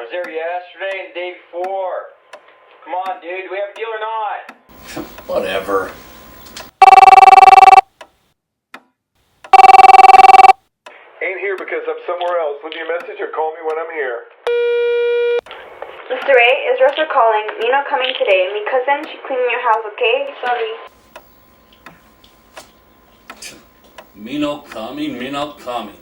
was there yesterday and the day before. Come on, dude. Do we have a deal or not? Whatever. Ain't here because I'm somewhere else. Leave me a message or call me when I'm here. Mr. Ray, is Russell calling? Nina coming today. Me cousin, she cleaning your house, okay? Sorry. Me no coming, me no coming.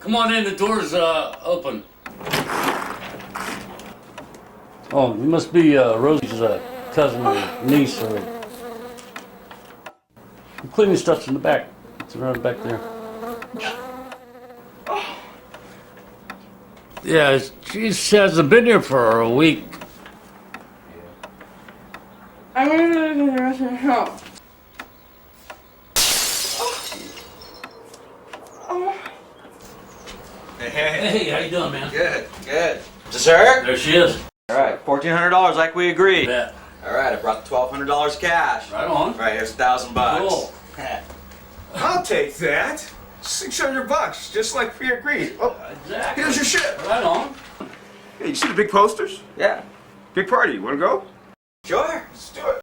Come on in, the door's open. Oh, you must be Rosie's cousin or niece or... I'm cleaning stuff's in the back. It's around back there. Yeah, she hasn't been here for a week. I'm gonna go to the rest of the house. Hey, how you doing, man? Good, good. Dessert? There she is. All right, $1,400 like we agreed. Yeah. All right, I brought the $1,200 cash. Right on. All right, here's $1,000. Cool. I'll take that. $600, just like we agreed. Oh, Exactly. here's your ship. Right on. Hey, you see the big posters? Yeah. Big party. You want to go? Sure. Let's do it.